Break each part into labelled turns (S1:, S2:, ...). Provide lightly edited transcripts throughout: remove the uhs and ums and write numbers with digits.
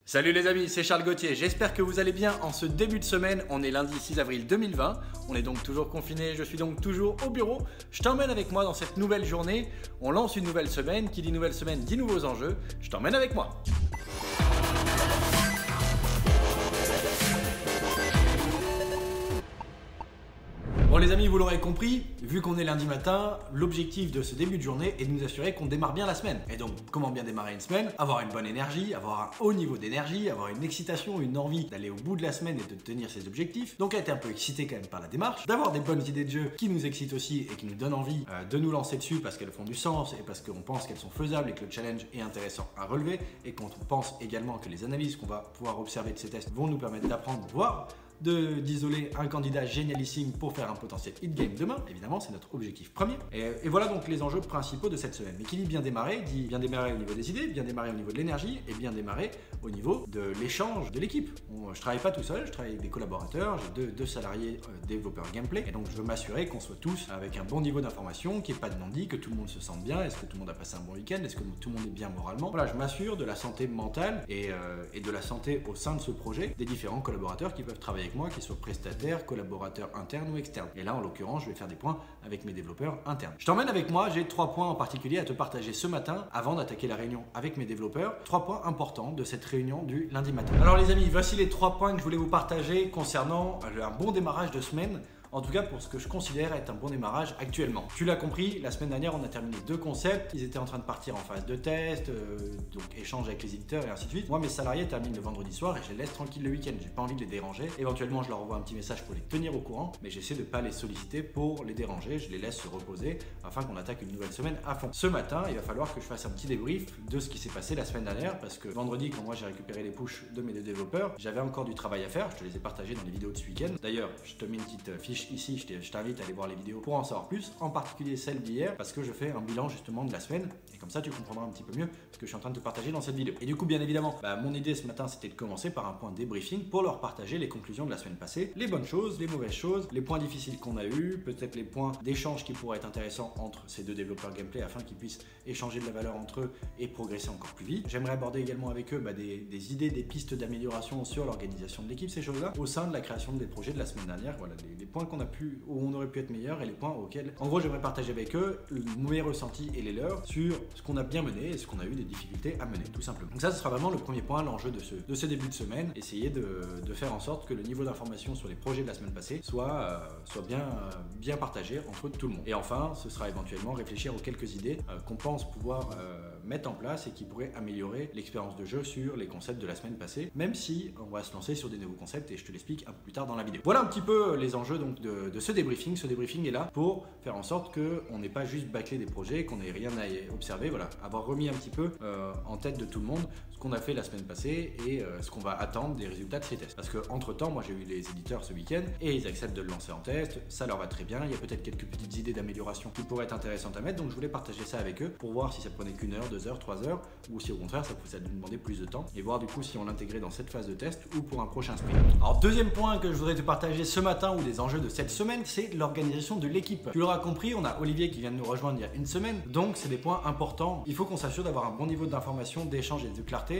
S1: Salut les amis, c'est Charles Gauthier, j'espère que vous allez bien en ce début de semaine. On est lundi 6 avril 2020, on est donc toujours confiné, je suis donc toujours au bureau. Je t'emmène avec moi dans cette nouvelle journée, on lance une nouvelle semaine, qui dit nouvelle semaine dit nouveaux enjeux, je t'emmène avec moi. Bon les amis, vous l'aurez compris, vu qu'on est lundi matin, l'objectif de ce début de journée est de nous assurer qu'on démarre bien la semaine. Et donc, comment bien démarrer une semaine? Avoir une bonne énergie, avoir un haut niveau d'énergie, avoir une excitation, une envie d'aller au bout de la semaine et de tenir ses objectifs. Donc être un peu excité quand même par la démarche, d'avoir des bonnes idées de jeu qui nous excitent aussi et qui nous donnent envie de nous lancer dessus parce qu'elles font du sens et parce qu'on pense qu'elles sont faisables et que le challenge est intéressant à relever et qu'on pense également que les analyses qu'on va pouvoir observer de ces tests vont nous permettre d'apprendre, voire d'isoler un candidat génialissime pour faire un potentiel hit game demain. Évidemment, c'est notre objectif premier. Et voilà donc les enjeux principaux de cette semaine. Mais qui dit bien démarrer au niveau des idées, bien démarrer au niveau de l'énergie et bien démarrer au niveau de l'échange de l'équipe. Je travaille pas tout seul, je travaille avec des collaborateurs, j'ai deux salariés développeurs gameplay et donc je veux m'assurer qu'on soit tous avec un bon niveau d'information, qu'il n'y ait pas de non-dit, que tout le monde se sente bien, est-ce que tout le monde a passé un bon week-end, est-ce que tout le monde est bien moralement. Voilà, je m'assure de la santé mentale et de la santé au sein de ce projet des différents collaborateurs qui peuvent travailler avec moi, qu'ils soient prestataires, collaborateurs internes ou externes. Et là, en l'occurrence, je vais faire des points avec mes développeurs internes. Je t'emmène avec moi, j'ai 3 points en particulier à te partager ce matin avant d'attaquer la réunion avec mes développeurs. 3 points importants de cette réunion du lundi matin. Alors les amis, voici les 3 points que je voulais vous partager concernant un bon démarrage de semaine. En tout cas pour ce que je considère être un bon démarrage actuellement. Tu l'as compris, la semaine dernière on a terminé 2 concepts, ils étaient en train de partir en phase de test, donc échange avec les éditeurs et ainsi de suite. Moi mes salariés terminent le vendredi soir et je les laisse tranquilles le week-end, j'ai pas envie de les déranger. Éventuellement je leur envoie un petit message pour les tenir au courant, mais j'essaie de pas les solliciter pour les déranger, je les laisse se reposer afin qu'on attaque une nouvelle semaine à fond. Ce matin il va falloir que je fasse un petit débrief de ce qui s'est passé la semaine dernière parce que vendredi quand moi j'ai récupéré les pushes de mes 2 développeurs, j'avais encore du travail à faire, je te les ai partagés dans les vidéos de ce week-end. D'ailleurs je te mets une petite fiche ici, je t'invite à aller voir les vidéos pour en savoir plus, en particulier celle d'hier, parce que je fais un bilan justement de la semaine, et comme ça tu comprendras un petit peu mieux ce que je suis en train de te partager dans cette vidéo. Et du coup, bien évidemment, mon idée ce matin, c'était de commencer par un point débriefing pour leur partager les conclusions de la semaine passée, les bonnes choses, les mauvaises choses, les points difficiles qu'on a eu, peut-être les points d'échange qui pourraient être intéressants entre ces 2 développeurs gameplay afin qu'ils puissent échanger de la valeur entre eux et progresser encore plus vite. J'aimerais aborder également avec eux des idées, des pistes d'amélioration sur l'organisation de l'équipe, ces choses-là, au sein de la création des projets de la semaine dernière. Voilà, les points qu'on a pu, où on aurait pu être meilleur et les points auxquels, en gros, j'aimerais partager avec eux mes ressentis et les leurs sur ce qu'on a bien mené et ce qu'on a eu des difficultés à mener, tout simplement. Donc ça, ce sera vraiment le premier point, l'enjeu de ce début de semaine, essayer de faire en sorte que le niveau d'information sur les projets de la semaine passée soit bien partagé entre tout le monde. Et enfin, ce sera éventuellement réfléchir aux quelques idées qu'on pense pouvoir mettre en place et qui pourraient améliorer l'expérience de jeu sur les concepts de la semaine passée, même si on va se lancer sur des nouveaux concepts et je te l'explique un peu plus tard dans la vidéo. Voilà un petit peu les enjeux donc de ce débriefing. Ce débriefing est là pour faire en sorte qu'on n'ait pas juste bâclé des projets, qu'on n'ait rien à observer, voilà, avoir remis un petit peu en tête de tout le monde ce qu'on a fait la semaine passée et ce qu'on va attendre des résultats de ces tests. Parce que entre temps, moi j'ai eu les éditeurs ce week-end et ils acceptent de le lancer en test, ça leur va très bien, il y a peut-être quelques petites idées d'amélioration qui pourraient être intéressantes à mettre, donc je voulais partager ça avec eux pour voir si ça prenait qu'1 heure, 2 heures, 3 heures, ou si au contraire ça nous demandait plus de temps et voir du coup si on l'intégrait dans cette phase de test ou pour un prochain sprint. Alors deuxième point que je voudrais te partager ce matin ou des enjeux de cette semaine, c'est l'organisation de l'équipe. Tu l'auras compris, on a Olivier qui vient de nous rejoindre il y a 1 semaine, donc c'est des points importants. Il faut qu'on s'assure d'avoir un bon niveau d'information, d'échange et de clarté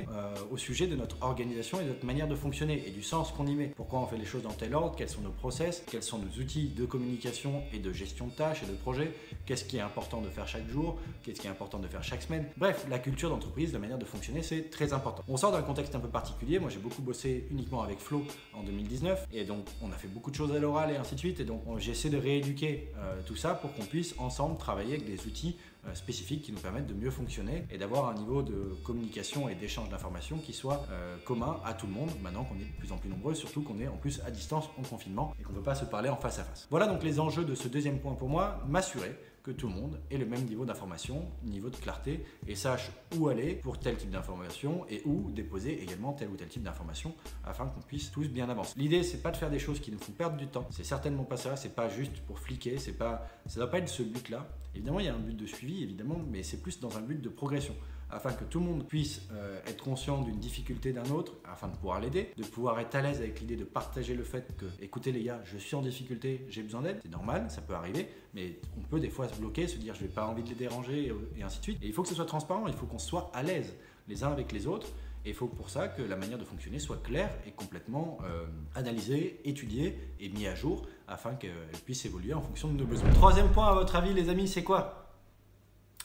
S1: au sujet de notre organisation et de notre manière de fonctionner et du sens qu'on y met. Pourquoi on fait les choses dans tel ordre, quels sont nos process, quels sont nos outils de communication et de gestion de tâches et de projets, qu'est-ce qui est important de faire chaque jour, qu'est-ce qui est important de faire chaque semaine. Bref, la culture d'entreprise, la manière de fonctionner, c'est très important. On sort d'un contexte un peu particulier. Moi, j'ai beaucoup bossé uniquement avec Flo en 2019 et donc on a fait beaucoup de choses à l'oral et ainsi de suite. Et donc j'essaie de rééduquer tout ça pour qu'on puisse ensemble travailler avec des outils spécifiques qui nous permettent de mieux fonctionner et d'avoir un niveau de communication et d'échange d'informations qui soit commun à tout le monde maintenant qu'on est de plus en plus nombreux, surtout qu'on est en plus à distance en confinement et qu'on ne peut pas se parler en face à face. Voilà donc les enjeux de ce deuxième point pour moi, m'assurer que tout le monde ait le même niveau d'information, niveau de clarté et sache où aller pour tel type d'information et où déposer également tel ou tel type d'information afin qu'on puisse tous bien avancer. L'idée c'est pas de faire des choses qui nous font perdre du temps, c'est certainement pas ça, c'est pas juste pour fliquer, ça doit pas être ce but là. Évidemment il y a un but de suivi évidemment, mais c'est plus dans un but de progression. afin que tout le monde puisse être conscient d'une difficulté d'un autre, afin de pouvoir l'aider, de pouvoir être à l'aise avec l'idée de partager le fait que, écoutez les gars, je suis en difficulté, j'ai besoin d'aide, c'est normal, ça peut arriver, mais on peut des fois se bloquer, se dire je n'ai pas envie de les déranger et ainsi de suite. Et il faut que ce soit transparent, il faut qu'on soit à l'aise les uns avec les autres Et il faut pour ça que la manière de fonctionner soit claire et complètement analysée, étudiée et mise à jour afin qu'elle puisse évoluer en fonction de nos besoins. Troisième point, à votre avis, les amis, c'est quoi?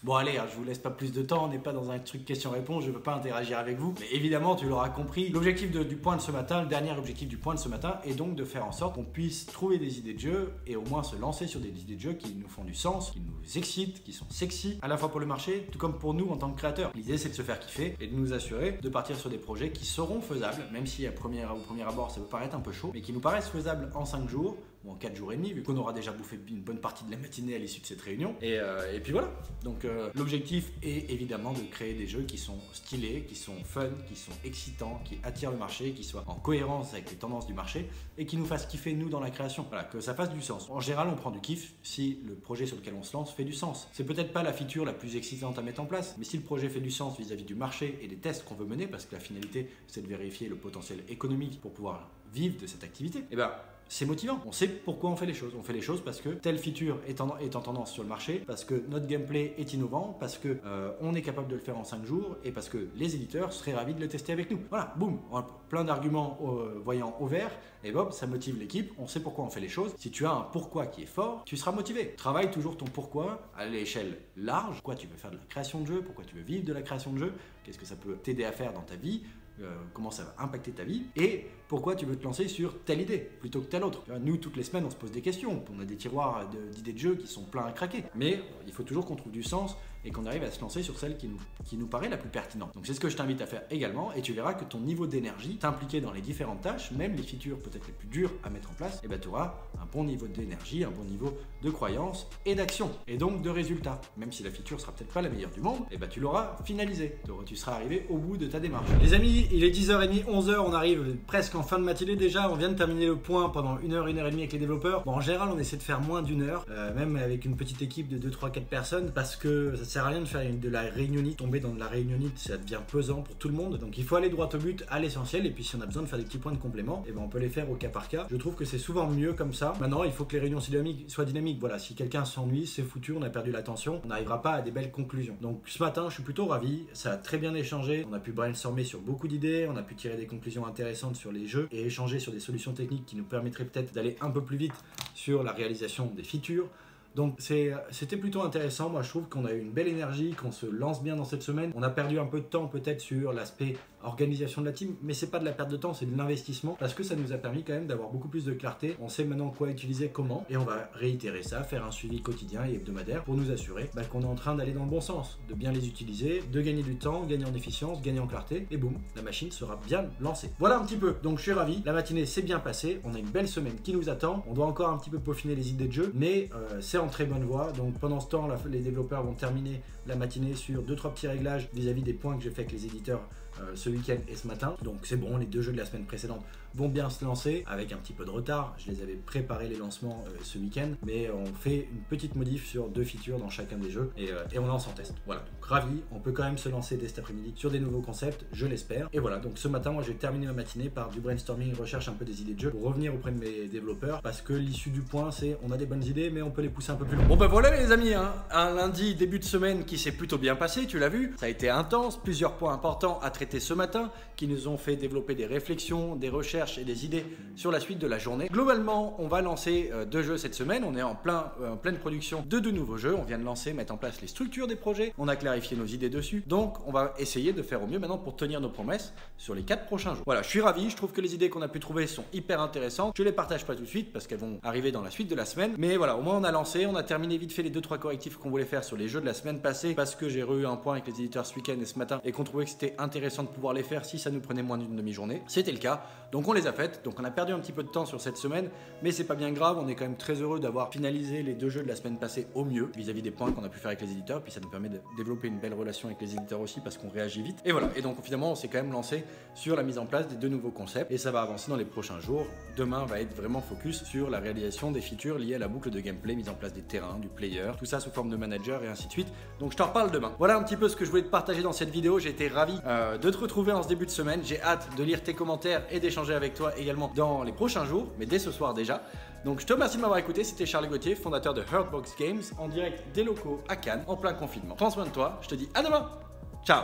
S1: Bon allez, je vous laisse pas plus de temps, on n'est pas dans un truc question-réponse, je ne veux pas interagir avec vous. Mais évidemment, tu l'auras compris, l'objectif du point de ce matin, le dernier objectif du point de ce matin est donc de faire en sorte qu'on puisse trouver des idées de jeu et au moins se lancer sur des idées de jeu qui nous font du sens, qui nous excitent, qui sont sexy, à la fois pour le marché, tout comme pour nous en tant que créateurs. L'idée c'est de se faire kiffer et de nous assurer de partir sur des projets qui seront faisables, même si au premier abord ça peut paraître un peu chaud, mais qui nous paraissent faisables en 5 jours, ou en 4 jours et demi, vu qu'on aura déjà bouffé une bonne partie de la matinée à l'issue de cette réunion. Et puis voilà. Donc l'objectif est évidemment de créer des jeux qui sont stylés, qui sont fun, qui sont excitants, qui attirent le marché, qui soient en cohérence avec les tendances du marché et qui nous fassent kiffer nous dans la création. Voilà, que ça fasse du sens. En général, on prend du kiff si le projet sur lequel on se lance fait du sens. C'est peut-être pas la feature la plus excitante à mettre en place, mais si le projet fait du sens vis-à-vis du marché et des tests qu'on veut mener, parce que la finalité c'est de vérifier le potentiel économique pour pouvoir vivre de cette activité, et ben c'est motivant. On sait pourquoi on fait les choses. On fait les choses parce que telle feature est en tendance sur le marché, parce que notre gameplay est innovant, parce que on est capable de le faire en 5 jours et parce que les éditeurs seraient ravis de le tester avec nous. Voilà, boum, on a plein d'arguments voyant au vert et Bob, ça motive l'équipe. On sait pourquoi on fait les choses. Si tu as un pourquoi qui est fort, tu seras motivé. Travaille toujours ton pourquoi à l'échelle large. Pourquoi tu veux faire de la création de jeu, pourquoi tu veux vivre de la création de jeu, qu'est-ce que ça peut t'aider à faire dans ta vie, comment ça va impacter ta vie et pourquoi tu veux te lancer sur telle idée plutôt que telle autre. Nous, toutes les semaines, on se pose des questions. On a des tiroirs d'idées de jeu qui sont pleins à craquer. Mais il faut toujours qu'on trouve du sens et qu'on arrive à se lancer sur celle qui nous paraît la plus pertinente. Donc c'est ce que je t'invite à faire également et tu verras que ton niveau d'énergie, t'impliquer dans les différentes tâches, même les features peut-être les plus dures à mettre en place, et ben tu auras un bon niveau d'énergie, un bon niveau de croyance et d'action et donc de résultats. Même si la feature sera peut-être pas la meilleure du monde, et ben tu l'auras finalisée. Donc tu seras arrivé au bout de ta démarche. Les amis, il est 10h30, 11h, on arrive presque en fin de matinée déjà. On vient de terminer le point pendant 1h, 1h30 avec les développeurs. Bon, en général, on essaie de faire moins d'1 heure, même avec une petite équipe de 2, 3, 4 personnes, parce que ça sert à rien de faire de la réunionnite. Tomber dans de la réunionnite, ça devient pesant pour tout le monde. Donc il faut aller droit au but, à l'essentiel. Et puis si on a besoin de faire des petits points de complément, et ben on peut les faire au cas par cas. Je trouve que c'est souvent mieux comme ça. Maintenant, il faut que les réunions soient dynamiques. Voilà, si quelqu'un s'ennuie, c'est foutu, on a perdu l'attention, on n'arrivera pas à des belles conclusions. Donc ce matin, je suis plutôt ravi. Ça a très bien échangé. On a pu brainstormer sur beaucoup d'idées, on a pu tirer des conclusions intéressantes sur les jeux et échanger sur des solutions techniques qui nous permettraient peut-être d'aller un peu plus vite sur la réalisation des features. Donc c'était plutôt intéressant. Moi je trouve qu'on a eu une belle énergie, qu'on se lance bien dans cette semaine. On a perdu un peu de temps peut-être sur l'aspect organisation de la team, mais c'est pas de la perte de temps, c'est de l'investissement parce que ça nous a permis quand même d'avoir beaucoup plus de clarté. On sait maintenant quoi utiliser, comment, et on va réitérer ça, faire un suivi quotidien et hebdomadaire pour nous assurer qu'on est en train d'aller dans le bon sens, de bien les utiliser, de gagner du temps, gagner en efficience, gagner en clarté, et boum, la machine sera bien lancée. Voilà un petit peu, donc je suis ravi, la matinée s'est bien passée, on a une belle semaine qui nous attend, on doit encore un petit peu peaufiner les idées de jeu, mais c'est en très bonne voie. Donc pendant ce temps, les développeurs vont terminer la matinée sur 2-3 petits réglages vis-à-vis des points que j'ai fait avec les éditeurs ce week-end et ce matin. Donc c'est bon, les 2 jeux de la semaine précédente vont bien se lancer avec un petit peu de retard. Je les avais préparés les lancements ce week-end, mais on fait une petite modif sur 2 features dans chacun des jeux et on lance en test. Voilà, donc ravi, on peut quand même se lancer dès cet après-midi sur des nouveaux concepts, je l'espère. Et voilà, donc ce matin, moi j'ai terminé ma matinée par du brainstorming, recherche un peu des idées de jeu pour revenir auprès de mes développeurs parce que l'issue du point c'est on a des bonnes idées mais on peut les pousser un peu plus loin. Bon ben voilà les amis, hein, un lundi début de semaine qui s'est plutôt bien passé, tu l'as vu, ça a été intense, plusieurs points importants à traiter ce matin qui nous ont fait développer des réflexions, des recherches et des idées sur la suite de la journée. Globalement, on va lancer 2 jeux cette semaine, on est en pleine production de 2 nouveaux jeux, on vient de lancer, mettre en place les structures des projets, on a clarifié nos idées dessus, donc on va essayer de faire au mieux maintenant pour tenir nos promesses sur les 4 prochains jours. Voilà, je suis ravi, je trouve que les idées qu'on a pu trouver sont hyper intéressantes, je les partage pas tout de suite parce qu'elles vont arriver dans la suite de la semaine, mais voilà, au moins on a lancé, on a terminé vite fait les 2-3 correctifs qu'on voulait faire sur les jeux de la semaine passée parce que j'ai eu un point avec les éditeurs ce week-end et ce matin et qu'on trouvait que c'était intéressant de pouvoir les faire si ça nous prenait moins d'une demi-journée. C'était le cas, donc on les a faites, donc on a perdu un petit peu de temps sur cette semaine, mais c'est pas bien grave, on est quand même très heureux d'avoir finalisé les 2 jeux de la semaine passée au mieux vis-à-vis des points qu'on a pu faire avec les éditeurs, puis ça nous permet de développer une belle relation avec les éditeurs aussi parce qu'on réagit vite. Et voilà, et donc finalement on s'est quand même lancé sur la mise en place des 2 nouveaux concepts et ça va avancer dans les prochains jours. Demain va être vraiment focus sur la réalisation des features liées à la boucle de gameplay, mise en place des terrains, du player, tout ça sous forme de manager et ainsi de suite. Donc je t'en reparle demain. Voilà un petit peu ce que je voulais te partager dans cette vidéo. J'ai été ravi de te retrouver en ce début de semaine. J'ai hâte de lire tes commentaires et d'échanger avec toi également dans les prochains jours, mais dès ce soir déjà. Donc je te remercie de m'avoir écouté, c'était Charles Gauthier, fondateur de Hurtbox Games, en direct des locaux à Cannes, en plein confinement. Prends soin de toi, je te dis à demain. Ciao.